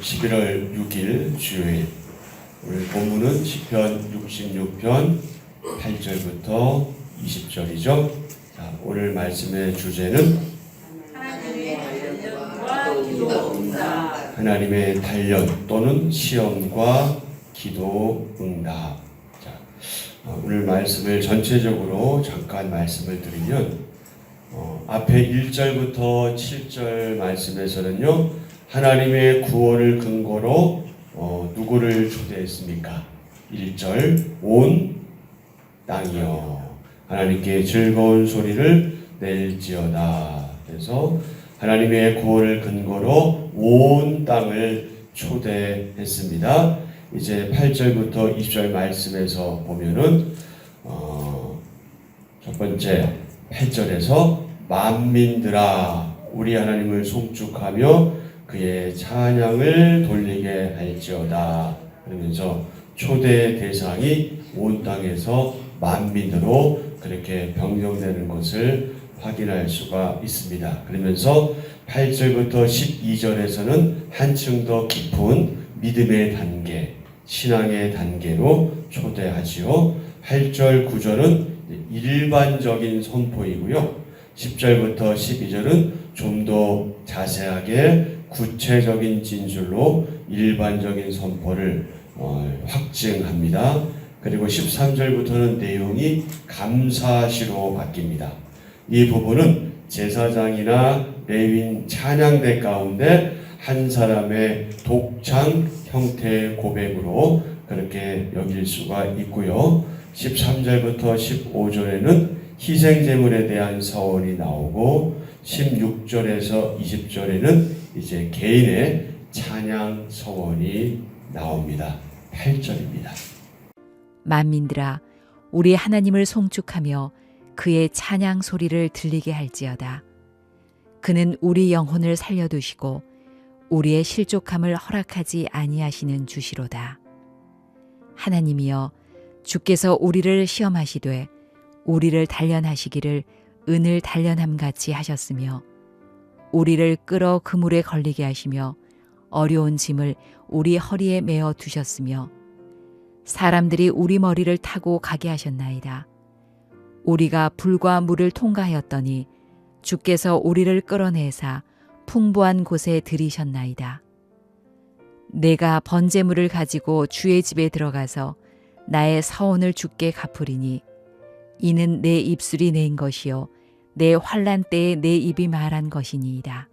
11월 6일 주요일 오늘 본문은 시편 66편 8절부터 20절이죠. 자, 오늘 말씀의 주제는 하나님의 단련 또는 시험과 기도 응답. 자, 오늘 말씀을 전체적으로 잠깐 말씀을 드리면 앞에 1절부터 7절 말씀에서는요, 하나님의 구원을 근거로 누구를 초대했습니까? 1절 온 땅이여 하나님께 즐거운 소리를 낼지어다. 그래서 하나님의 구원을 근거로 온 땅을 초대했습니다. 이제 8절부터 20절 말씀에서 보면은 첫 번째 8절에서 만민들아 우리 하나님을 송축하며 그의 찬양을 돌리게 할지어다. 그러면서 초대 대상이 온 땅에서 만민으로 그렇게 변경되는 것을 확인할 수가 있습니다. 그러면서 8절부터 12절에서는 한층 더 깊은 믿음의 단계, 신앙의 단계로 초대하지요. 8절, 9절은 일반적인 선포이고요. 10절부터 12절은 좀 더 자세하게 구체적인 진술로 일반적인 선포를 확증합니다. 그리고 13절부터는 내용이 감사시로 바뀝니다. 이 부분은 제사장이나 레위인 찬양대 가운데 한 사람의 독창 형태의 고백으로 그렇게 여길 수가 있고요. 13절부터 15절에는 희생제물에 대한 서원이 나오고 16절에서 20절에는 이제 개인의 찬양 서원이 나옵니다. 8절입니다. 만민들아 우리 하나님을 송축하며 그의 찬양 소리를 들리게 할지어다. 그는 우리 영혼을 살려두시고 우리의 실족함을 허락하지 아니하시는 주시로다. 하나님이여 주께서 우리를 시험하시되 우리를 단련하시기를 은을 단련함같이 하셨으며 우리를 끌어 그물에 걸리게 하시며 어려운 짐을 우리 허리에 메어 두셨으며 사람들이 우리 머리를 타고 가게 하셨나이다. 우리가 불과 물을 통과하였더니 주께서 우리를 끌어내사 풍부한 곳에 들이셨나이다. 내가 번제물을 가지고 주의 집에 들어가서 나의 서원을 주께 갚으리니 이는 내 입술이 낸 것이요 내 환난 때에 내 입이 말한 것이니이다.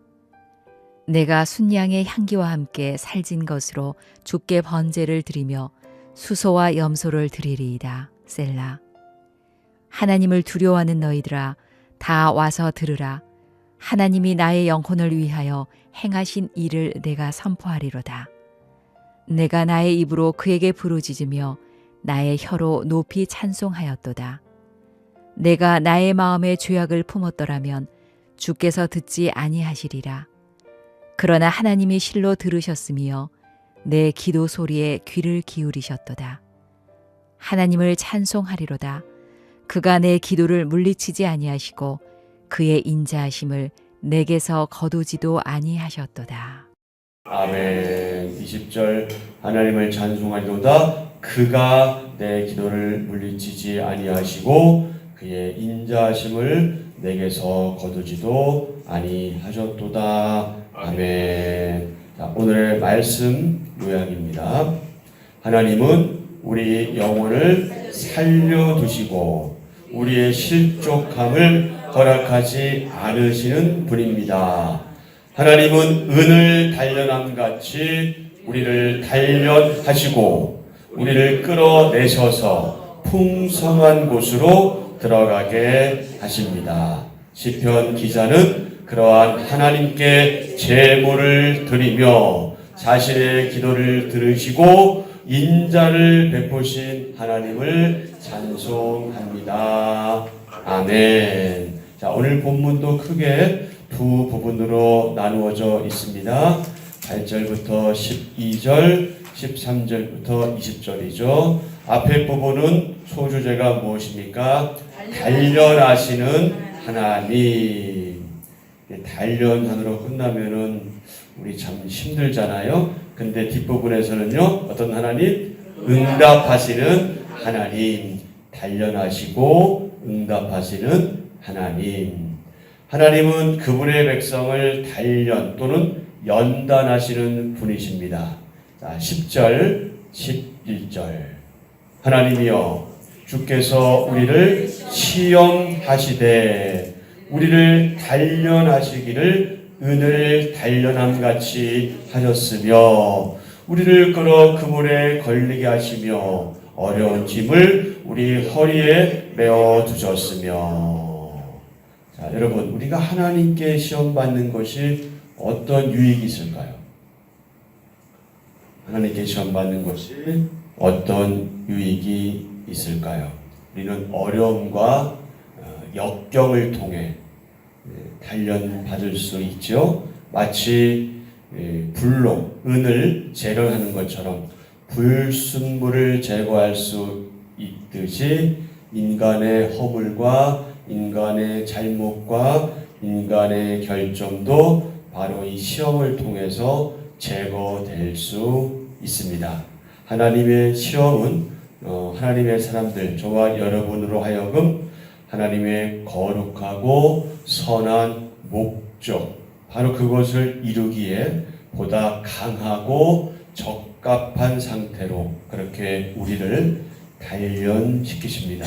내가 순양의 향기와 함께 살진 것으로 주께 번제를 드리며 수소와 염소를 드리리이다. 셀라. 하나님을 두려워하는 너희들아 다 와서 들으라. 하나님이 나의 영혼을 위하여 행하신 일을 내가 선포하리로다. 내가 나의 입으로 그에게 부르짖으며 나의 혀로 높이 찬송하였도다. 내가 나의 마음에 죄악을 품었더라면 주께서 듣지 아니하시리라. 그러나 하나님이 실로 들으셨으며 내 기도 소리에 귀를 기울이셨도다. 하나님을 찬송하리로다. 그가 내 기도를 물리치지 아니하시고 그의 인자하심을 내게서 거두지도 아니하셨도다. 아멘. 20절 하나님을 찬송하리로다. 그가 내 기도를 물리치지 아니하시고 그의 인자하심을 내게서 거두지도 아니하셨도다. 아멘. 자, 오늘의 말씀 요약입니다. 하나님은 우리 영혼을 살려두시고 우리의 실족함을 허락하지 않으시는 분입니다. 하나님은 은을 단련함같이 우리를 단련하시고 우리를 끌어내셔서 풍성한 곳으로 들어가게 하십니다. 시편 기자는 그러한 하나님께 제물을 드리며 자신의 기도를 들으시고 인자를 베푸신 하나님을 찬송합니다. 아멘. 자, 오늘 본문도 크게 두 부분으로 나누어져 있습니다. 8절부터 12절, 13절부터 20절이죠. 앞에 부분은 소주제가 무엇입니까? 단련하시는 하나님. 단련하느라 끝나면은 우리 참 힘들잖아요. 근데 뒷부분에서는요, 어떤 하나님? 응답하시는 하나님, 단련하시고 응답하시는 하나님. 하나님은 그분의 백성을 단련 또는 연단하시는 분이십니다. 자, 10절, 11절. 하나님이여, 주께서 우리를 시험하시되 우리를 단련하시기를 은을 단련함 같이 하셨으며 우리를 끌어 그물에 걸리게 하시며 어려운 짐을 우리 허리에 메어 두셨으며. 자, 여러분, 우리가 하나님께 시험 받는 것이 어떤 유익이 있을까요? 하나님께 시험 받는 것이 어떤 유익이 있을까요? 우리는 어려움과 역경을 통해 단련받을 수 있죠. 마치 불로 은을 재련하는 것처럼 불순물을 제거할 수 있듯이 인간의 허물과 인간의 잘못과 인간의 결점도 바로 이 시험을 통해서 제거될 수 있습니다. 하나님의 시험은 하나님의 사람들, 저와 여러분으로 하여금 하나님의 거룩하고 선한 목적, 바로 그것을 이루기에 보다 강하고 적합한 상태로 그렇게 우리를 단련시키십니다.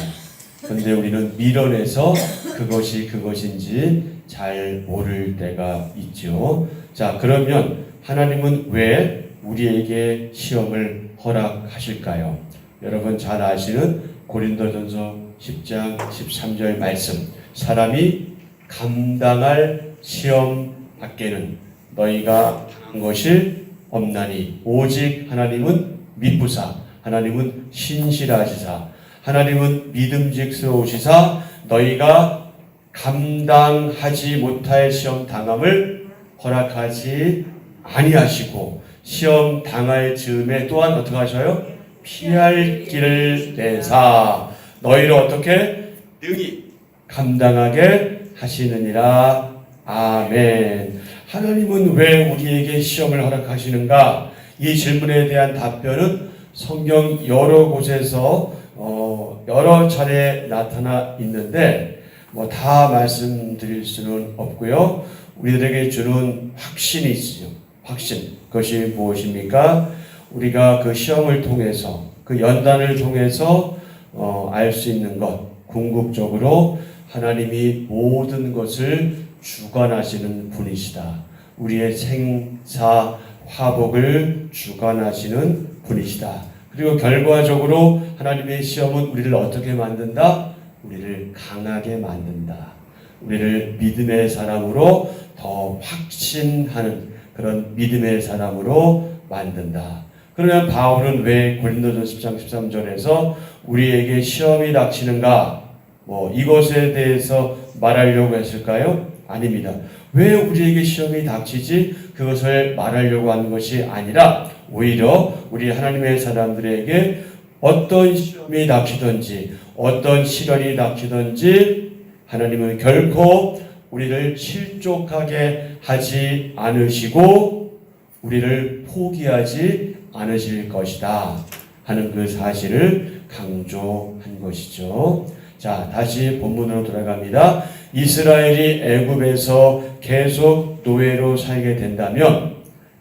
그런데 우리는 미련해서 그것이 그것인지 잘 모를 때가 있죠. 자, 그러면 하나님은 왜 우리에게 시험을 허락하실까요? 여러분 잘 아시는 고린도전서 10장 13절 말씀, 사람이 감당할 시험 밖에는 너희가 당한 것이 없나니 오직 하나님은 미쁘사, 하나님은 신실하시사, 하나님은 믿음직스러우시사 너희가 감당하지 못할 시험 당함을 허락하지 아니하시고 시험 당할 즈음에 또한 어떻게 하셔요? 피할 길을 내사 너희를 어떻게 능히 감당하게 하시느니라. 아멘. 하나님은 왜 우리에게 시험을 허락하시는가? 이 질문에 대한 답변은 성경 여러 곳에서 여러 차례 나타나 있는데 다 말씀드릴 수는 없고요. 우리들에게 주는 확신이 있죠. 확신. 그것이 무엇입니까? 우리가 그 시험을 통해서 그 연단을 통해서 알 수 있는 것, 궁극적으로 하나님이 모든 것을 주관하시는 분이시다. 우리의 생사 화복을 주관하시는 분이시다. 그리고 결과적으로 하나님의 시험은 우리를 어떻게 만든다? 우리를 강하게 만든다. 우리를 믿음의 사람으로 더 확신하는 그런 믿음의 사람으로 만든다. 그러면 바울은 왜 고린도전 10장 13절에서 우리에게 시험이 닥치는가? 이것에 대해서 말하려고 했을까요? 아닙니다. 왜 우리에게 시험이 닥치지? 그것을 말하려고 하는 것이 아니라 오히려 우리 하나님의 사람들에게 어떤 시험이 닥치든지 어떤 시련이 닥치든지 하나님은 결코 우리를 실족하게 하지 않으시고 우리를 포기하지 않으실 것이다 하는 그 사실을 강조한 것이죠. 자, 다시 본문으로 돌아갑니다. 이스라엘이 애굽에서 계속 노예로 살게 된다면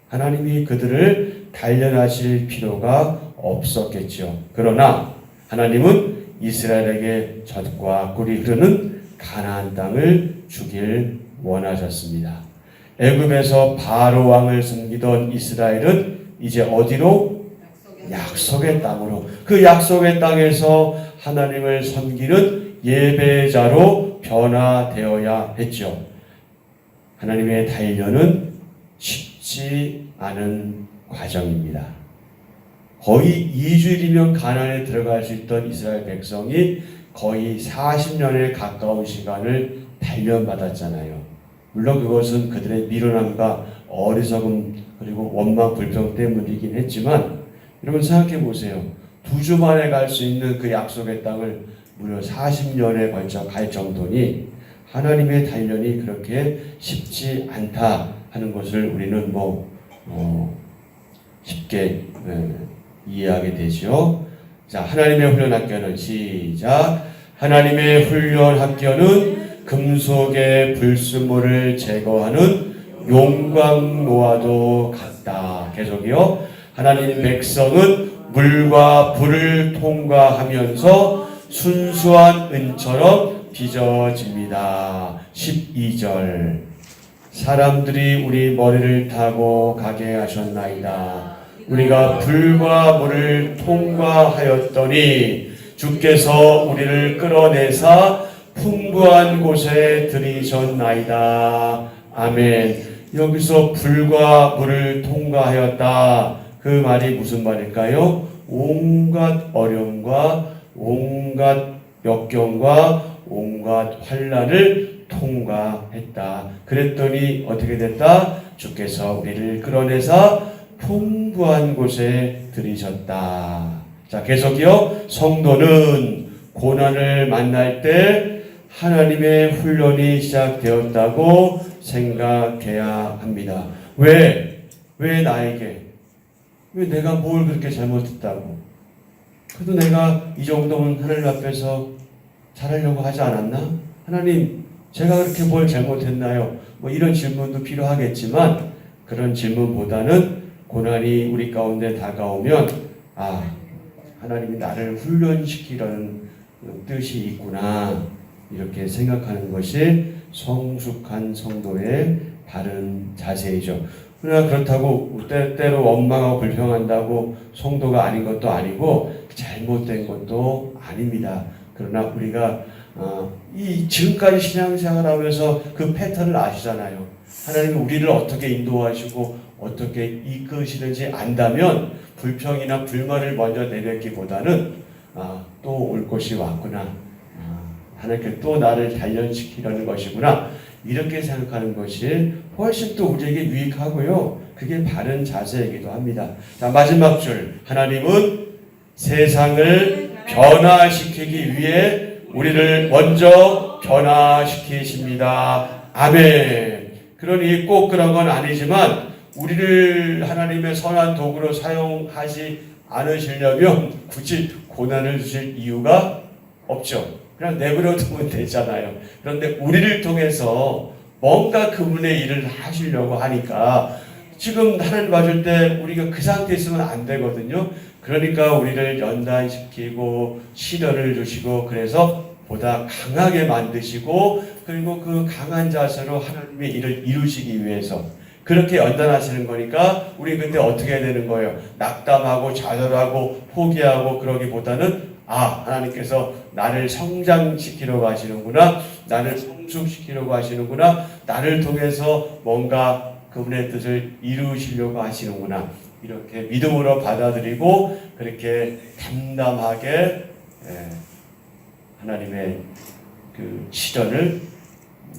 하나님이 그들을 단련하실 필요가 없었겠죠. 그러나 하나님은 이스라엘에게 젖과 꿀이 흐르는 가나안 땅을 주길 원하셨습니다. 애굽에서 바로 왕을 섬기던 이스라엘은 이제 어디로? 약속의 땅으로. 그 약속의 땅에서 하나님을 섬기는 예배자로 변화되어야 했죠. 하나님의 단련은 쉽지 않은 과정입니다. 거의 2주일이면 가나안에 들어갈 수 있던 이스라엘 백성이 거의 40년에 가까운 시간을 단련받았잖아요. 물론 그것은 그들의 미련함과 어리석음 그리고 원망 불평 때문이긴 했지만 여러분 생각해 보세요. 2주 만에 갈 수 있는 그 약속의 땅을 무려 40년에 걸쳐 갈 정도니 하나님의 단련이 그렇게 쉽지 않다 하는 것을 우리는 쉽게 이해하게 되죠. 자, 하나님의 훈련 학교는 시작. 하나님의 훈련 학교는 금속의 불순물을 제거하는 용광로와도 같다. 계속이요. 하나님 백성은 물과 불을 통과하면서 순수한 은처럼 빚어집니다. 12절. 사람들이 우리 머리를 타고 가게 하셨나이다. 우리가 불과 물을 통과하였더니 주께서 우리를 끌어내사 풍부한 곳에 들이셨나이다. 아멘. 여기서 불과 물을 통과하였다. 그 말이 무슨 말일까요? 온갖 어려움과 온갖 역경과 온갖 환난을 통과했다. 그랬더니 어떻게 됐다? 주께서 우리를 끌어내사 풍부한 곳에 들이셨다. 자, 계속이요. 성도는 고난을 만날 때 하나님의 훈련이 시작되었다고 생각해야 합니다. 왜 나에게? 왜 내가 뭘 그렇게 잘못했다고? 그래도 내가 이 정도면 하나님 앞에서 잘하려고 하지 않았나? 하나님, 제가 그렇게 뭘 잘못했나요? 뭐 이런 질문도 필요하겠지만 그런 질문보다는 고난이 우리 가운데 다가오면 하나님이 나를 훈련시키려는 뜻이 있구나 이렇게 생각하는 것이 성숙한 성도의 바른 자세이죠. 그러나 그렇다고 때때로 원망하고 불평한다고 성도가 아닌 것도 아니고 잘못된 것도 아닙니다. 그러나 우리가 이 지금까지 신앙생활하면서 그 패턴을 아시잖아요. 하나님이 우리를 어떻게 인도하시고 어떻게 이끄시는지 안다면 불평이나 불만을 먼저 내뱉기보다는 또 올 것이 왔구나. 하나님께 또 나를 단련시키려는 것이구나. 이렇게 생각하는 것이 훨씬 또 우리에게 유익하고요. 그게 바른 자세이기도 합니다. 자, 마지막 줄. 하나님은 세상을 변화시키기 위해 우리를 먼저 변화시키십니다. 아멘. 그러니 꼭 그런 건 아니지만 우리를 하나님의 선한 도구로 사용하지 않으시려면 굳이 고난을 주실 이유가 없죠. 그냥 내버려 두면 되잖아요. 그런데 우리를 통해서 뭔가 그분의 일을 하시려고 하니까 지금 하나님 봐줄 때 우리가 그 상태에 있으면 안 되거든요. 그러니까 우리를 연단시키고 시련을 주시고 그래서 보다 강하게 만드시고 그리고 그 강한 자세로 하나님의 일을 이루시기 위해서 그렇게 연단하시는 거니까 우리 그때 어떻게 해야 되는 거예요? 낙담하고 좌절하고 포기하고 그러기보다는 하나님께서 나를 성장시키려고 하시는구나. 나를 성숙시키려고 하시는구나. 나를 통해서 뭔가 그분의 뜻을 이루시려고 하시는구나. 이렇게 믿음으로 받아들이고 그렇게 담담하게 하나님의 그 시련을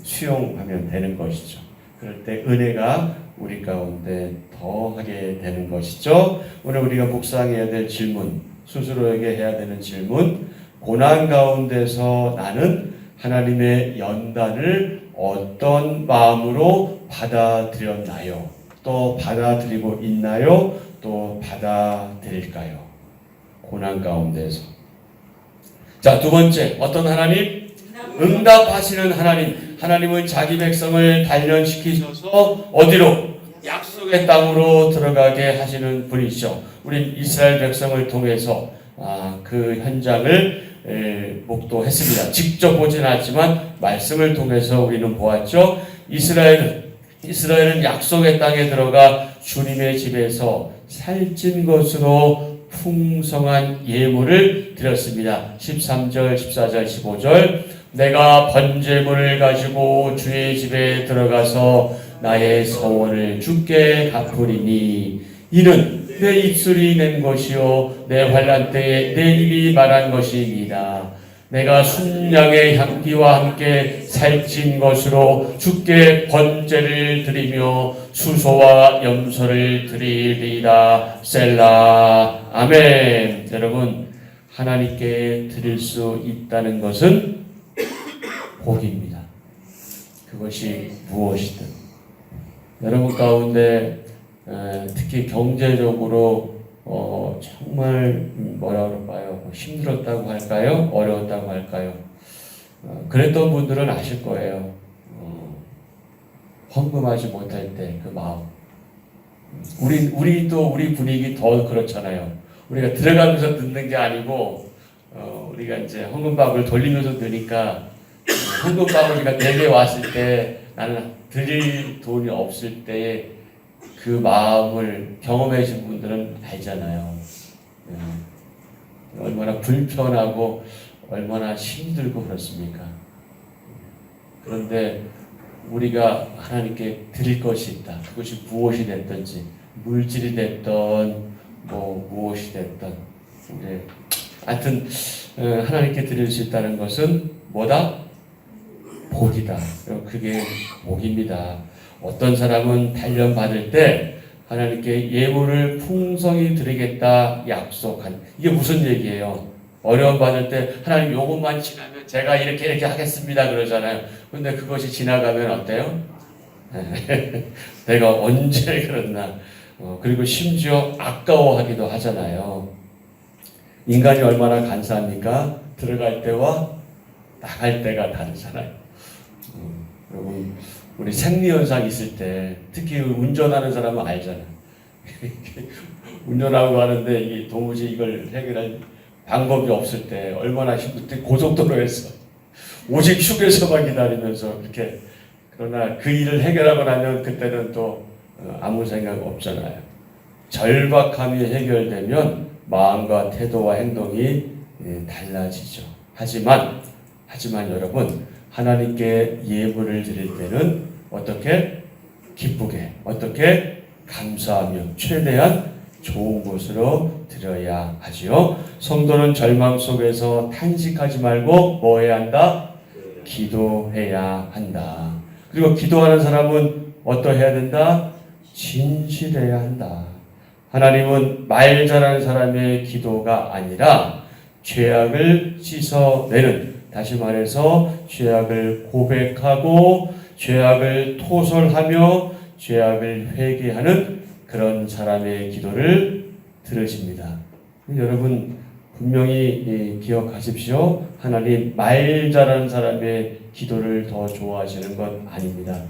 수용하면 되는 것이죠. 그럴 때 은혜가 우리 가운데 더하게 되는 것이죠. 오늘 우리가 묵상해야 될 질문, 스스로에게 해야 되는 질문, 고난 가운데서 나는 하나님의 연단을 어떤 마음으로 받아들였나요? 또 받아들이고 있나요? 또 받아들일까요? 고난 가운데서. 자, 두 번째, 어떤 하나님? 응답하시는 하나님. 하나님은 자기 백성을 단련시키셔서 어디로? 약속의 땅으로 들어가게 하시는 분이시죠. 우리 이스라엘 백성을 통해서 그 현장을 목도했습니다. 직접 보진 않지만 말씀을 통해서 우리는 보았죠. 이스라엘은 약속의 땅에 들어가 주님의 집에서 살찐 것으로 풍성한 예물을 드렸습니다. 13절, 14절, 15절. 내가 번제물을 가지고 주의 집에 들어가서 나의 서원을 주께 갚으리니 이는 내 입술이 낸 것이요 내 환난 때에 내 입이 말한 것이니이다. 내가 순양의 향기와 함께 살찐 것으로 주께 번제를 드리며 수소와 염소를 드리리이다. 셀라. 아멘. 여러분, 하나님께 드릴 수 있다는 것은 복입니다. 그것이 무엇이든 여러분 가운데 특히 경제적으로 정말 뭐라 그럴까요? 힘들었다고 할까요? 어려웠다고 할까요? 그랬던 분들은 아실 거예요. 헌금하지 못할 때 그 마음. 우리 분위기 더 그렇잖아요. 우리가 들어가면서 듣는 게 아니고 우리가 이제 헌금박을 돌리면서 드니까 헌금박을 우리가 내게 왔을 때 나는 드릴 돈이 없을 때의 그 마음을 경험해 주신 분들은 알잖아요. 얼마나 불편하고 얼마나 힘들고 그렇습니까? 그런데 우리가 하나님께 드릴 것이 있다. 그것이 무엇이 됐든지 물질이 됐던 무엇이 됐던 하여튼 하나님께 드릴 수 있다는 것은 뭐다? 복이다. 그게 복입니다. 어떤 사람은 단련 받을 때 하나님께 예물을 풍성히 드리겠다 약속한 이게 무슨 얘기예요? 어려움 받을 때 하나님 요것만 지나면 제가 이렇게 하겠습니다 그러잖아요. 근데 그것이 지나가면 어때요? 내가 언제 그랬나? 그리고 심지어 아까워하기도 하잖아요. 인간이 얼마나 간사합니까? 들어갈 때와 나갈 때가 다르잖아요. 여러분 우리 생리현상 있을 때 특히 운전하는 사람은 알잖아요. 운전하고 가는데 이게 도무지 이걸 해결할 방법이 없을 때 얼마나 힘들 때 고속도로에서 오직 휴게소만 기다리면서 그렇게 그러나 그 일을 해결하고 나면 그때는 또 아무 생각 없잖아요. 절박함이 해결되면 마음과 태도와 행동이 달라지죠. 하지만 여러분 하나님께 예물을 드릴 때는 어떻게 기쁘게 어떻게 감사하며 최대한 좋은 곳으로 드려야 하지요. 성도는 절망 속에서 탄식하지 말고 뭐 해야 한다? 기도해야 한다. 그리고 기도하는 사람은 어떠해야 된다? 진실해야 한다. 하나님은 말 잘하는 사람의 기도가 아니라 죄악을 씻어내는, 다시 말해서 죄악을 고백하고 죄악을 토설하며 죄악을 회개하는 그런 사람의 기도를 들으십니다. 여러분 분명히 기억하십시오. 하나님 말 잘하는 사람의 기도를 더 좋아하시는 건 아닙니다.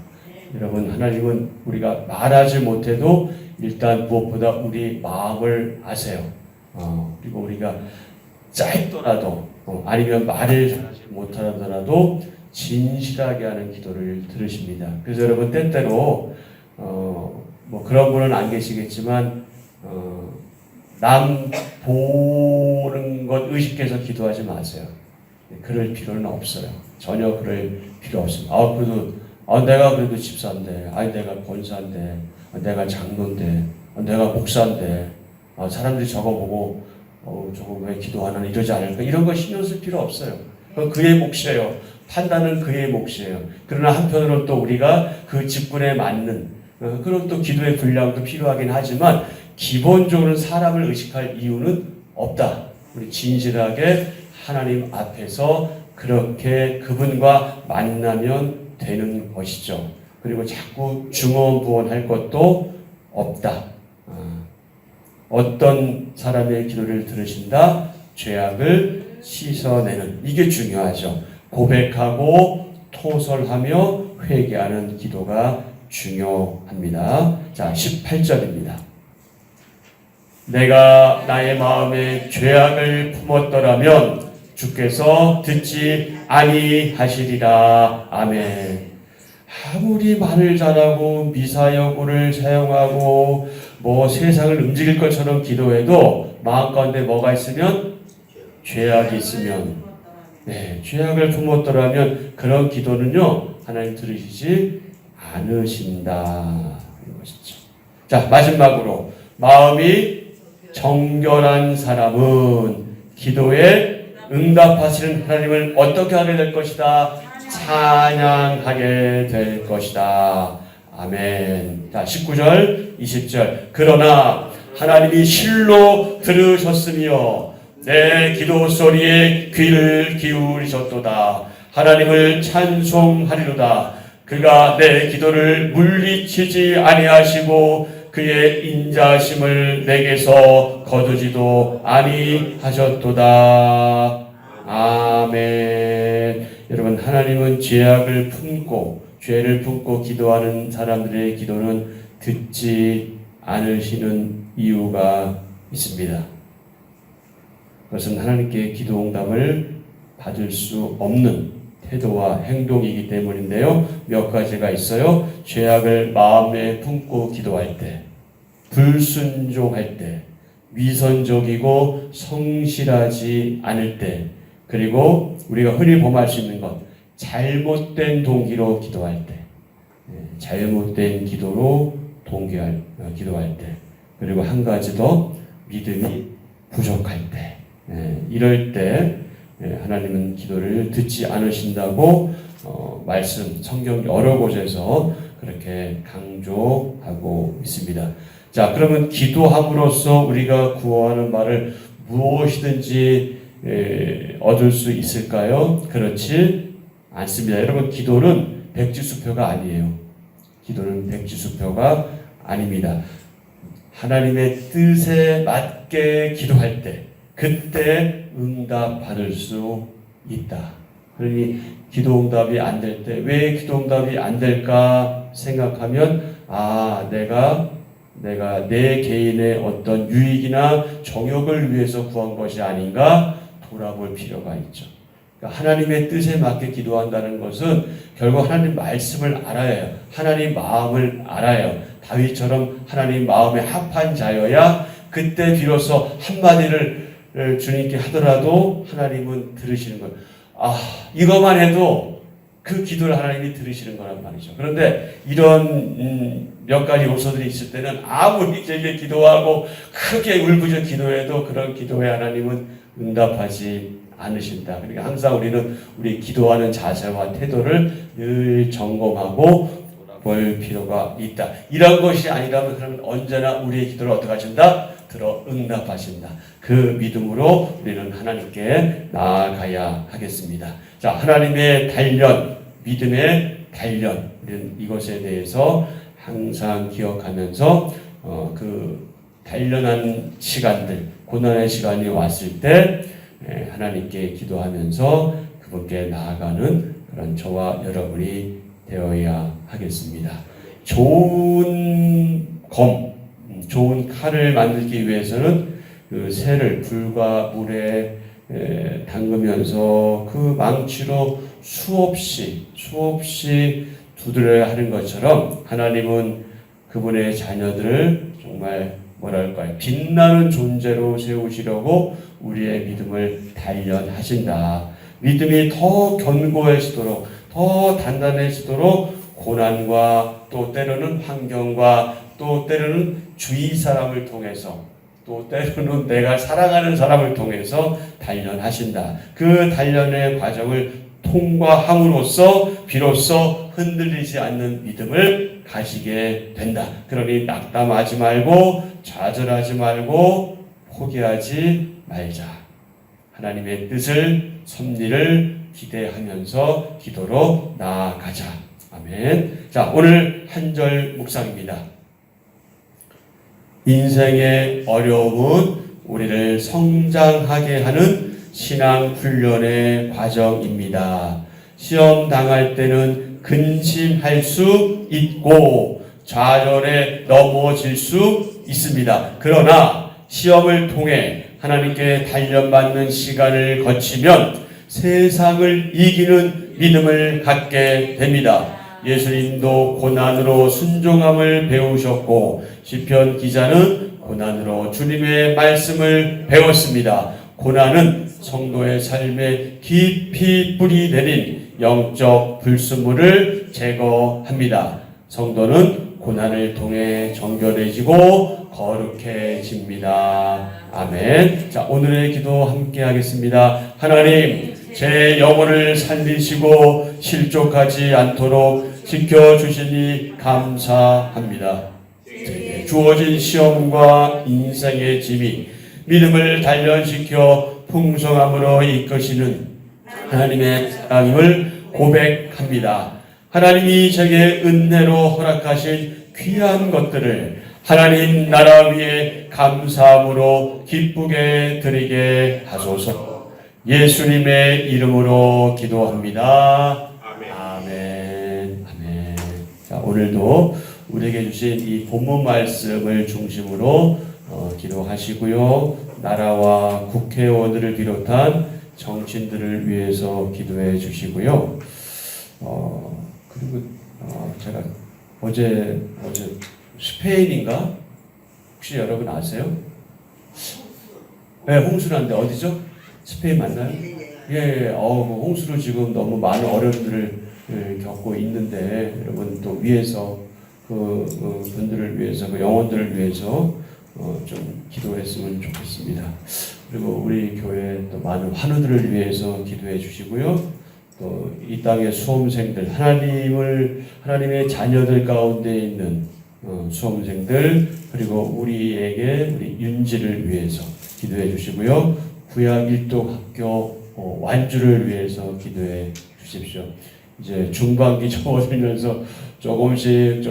여러분 하나님은 우리가 말하지 못해도 일단 무엇보다 우리 마음을 아세요. 그리고 우리가 짧더라도 아니면 말을 잘하지 못하더라도 진실하게 하는 기도를 들으십니다. 그래서 여러분 때때로 뭐 그런 분은 안 계시겠지만 남 보는 것 의식해서 기도하지 마세요. 그럴 필요는 없어요. 전혀 그럴 필요 없습니다. 내가 그래도 집사인데, 내가 권사인데, 내가 장로인데, 내가 목사인데, 사람들이 저거 보고 저거 왜 기도하나 이러지 않을까? 이런 거 신경 쓸 필요 없어요. 그의 몫이에요. 판단은 그의 몫이에요. 그러나 한편으로는 또 우리가 그 직분에 맞는 그런 또 기도의 분량도 필요하긴 하지만 기본적으로 사람을 의식할 이유는 없다. 우리 진실하게 하나님 앞에서 그렇게 그분과 만나면 되는 것이죠. 그리고 자꾸 중언부언할 것도 없다. 어떤 사람의 기도를 들으신다? 죄악을 씻어내는, 이게 중요하죠. 고백하고 토설하며 회개하는 기도가 중요합니다. 자, 18절입니다. 내가 나의 마음에 죄악을 품었더라면 주께서 듣지 아니하시리라. 아멘. 아무리 말을 잘하고 미사여구를 사용하고 세상을 움직일 것처럼 기도해도 마음 가운데 뭐가 있으면 죄악이 있으면 죄악을 품었더라면 그런 기도는요 하나님 들으시지 않으신다 이것이죠. 자, 마지막으로 마음이 정결한 사람은 기도에 응답하시는 하나님을 어떻게 하게 될 것이다? 찬양하게 될 것이다. 아멘. 자, 19절, 20절. 그러나 하나님이 실로 들으셨으며 내 기도 소리에 귀를 기울이셨도다. 하나님을 찬송하리로다. 그가 내 기도를 물리치지 아니하시고 그의 인자심을 내게서 거두지도 아니하셨도다. 아멘. 여러분, 하나님은 죄악을 품고 죄를 품고 기도하는 사람들의 기도는 듣지 않으시는 이유가 있습니다. 그것은 하나님께 기도 응답을 받을 수 없는 태도와 행동이기 때문인데요. 몇 가지가 있어요. 죄악을 마음에 품고 기도할 때, 불순종할 때, 위선적이고 성실하지 않을 때, 그리고 우리가 흔히 범할 수 있는 것, 잘못된 동기로 기도할 때, 잘못된 기도로 기도할 때, 그리고 한 가지 더, 믿음이 부족할 때, 이럴 때 하나님은 기도를 듣지 않으신다고 말씀, 성경 여러 곳에서 그렇게 강조하고 있습니다. 자, 그러면 기도함으로써 우리가 구하는 바를 무엇이든지 얻을 수 있을까요? 그렇지 않습니다. 여러분, 기도는 백지수표가 아니에요. 기도는 백지수표가 아닙니다. 하나님의 뜻에 맞게 기도할 때, 그때 응답 받을 수 있다. 그러니 기도 응답이 안 될 때, 왜 기도 응답이 안 될까 생각하면, 내가 내 개인의 어떤 유익이나 정욕을 위해서 구한 것이 아닌가 돌아볼 필요가 있죠. 그러니까 하나님의 뜻에 맞게 기도한다는 것은 결국 하나님 말씀을 알아야 해요. 하나님 마음을 알아야 해요. 다윗처럼 하나님 마음에 합한 자여야 그때 비로소 한마디를 주님께 하더라도 하나님은 들으시는 거예요. 이것만 해도 그 기도를 하나님이 들으시는 거란 말이죠. 그런데 이런 몇 가지 요소들이 있을 때는 아무리 길게 기도하고 크게 울부짖어 기도해도 그런 기도에 하나님은 응답하지 않으신다. 그러니까 항상 우리는 우리 기도하는 자세와 태도를 늘 점검하고 볼 필요가 있다. 이런 것이 아니라면 그러면 언제나 우리의 기도를 어떻게 하신다? 들어 응답하신다. 그 믿음으로 우리는 하나님께 나아가야 하겠습니다. 자, 하나님의 단련, 믿음의 단련, 우리는 이것에 대해서 항상 기억하면서 그 단련한 시간들, 고난의 시간이 왔을 때 하나님께 기도하면서 그분께 나아가는 그런 저와 여러분이 되어야 하겠습니다. 좋은 좋은 칼을 만들기 위해서는 그 새를 불과 물에 담그면서 그 망치로 수없이 두드려야 하는 것처럼 하나님은 그분의 자녀들을 정말 빛나는 존재로 세우시려고 우리의 믿음을 단련하신다. 믿음이 더 견고해지도록, 더 단단해지도록 고난과 또 때로는 환경과 또 때로는 주위 사람을 통해서 또 때로는 내가 사랑하는 사람을 통해서 단련하신다. 그 단련의 과정을 통과함으로써 비로소 흔들리지 않는 믿음을 가지게 된다. 그러니 낙담하지 말고 좌절하지 말고 포기하지 말자. 하나님의 뜻을 섭리를 기대하면서 기도로 나아가자. 아멘. 자, 오늘 한 절 묵상입니다. 인생의 어려움은 우리를 성장하게 하는 신앙 훈련의 과정입니다. 시험 당할 때는 근심할 수 있고 좌절에 넘어질 수 있습니다. 그러나 시험을 통해 하나님께 단련받는 시간을 거치면 세상을 이기는 믿음을 갖게 됩니다. 예수님도 고난으로 순종함을 배우셨고 시편 기자는 고난으로 주님의 말씀을 배웠습니다. 고난은 성도의 삶에 깊이 뿌리 내린 영적 불순물을 제거합니다. 성도는 고난을 통해 정결해지고 거룩해집니다. 아멘. 자, 오늘의 기도 함께 하겠습니다. 하나님, 제 영혼을 살리시고 실족하지 않도록 지켜주시니 감사합니다. 제게 주어진 시험과 인생의 짐이 믿음을 단련시켜 풍성함으로 이끄시는 하나님의 사랑임을 고백합니다. 하나님이 제게 은혜로 허락하신 귀한 것들을 하나님 나라 위에 감사함으로 기쁘게 드리게 하소서. 예수님의 이름으로 기도합니다. 아멘. 아멘. 자, 오늘도 우리에게 주신 이 본문 말씀을 중심으로 기도하시고요. 나라와 국회의원들을 비롯한 정치인들을 위해서 기도해 주시고요. 그리고 제가 어제 스페인인가? 혹시 여러분 아세요? 네, 홍수난데 어디죠? 스페인 맞나요? 예, 홍수로 지금 너무 많은 어려움들을 겪고 있는데 여러분 또 위해서 그 분들을 위해서 그 영혼들을 위해서 좀 기도했으면 좋겠습니다. 그리고 우리 교회 또 많은 환우들을 위해서 기도해 주시고요. 또 이 땅의 수험생들 하나님의 자녀들 가운데 있는 수험생들 그리고 우리에게 우리 윤지를 위해서 기도해 주시고요. 구약 일독 학교 완주를 위해서 기도해 주십시오. 이제 중반기 접어들면서 조금씩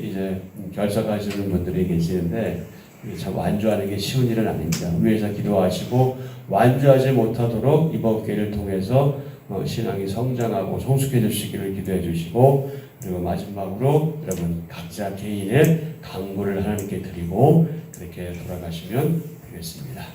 이제 결석하시는 분들이 계시는데 참 완주하는 게 쉬운 일은 아닙니다. 위에서 기도하시고 완주하지 못하도록 이번 기회를 통해서 신앙이 성장하고 성숙해질 수 있기를 기도해 주시고 그리고 마지막으로 여러분 각자 개인의 간구를 하나님께 드리고 그렇게 돌아가시면 되겠습니다.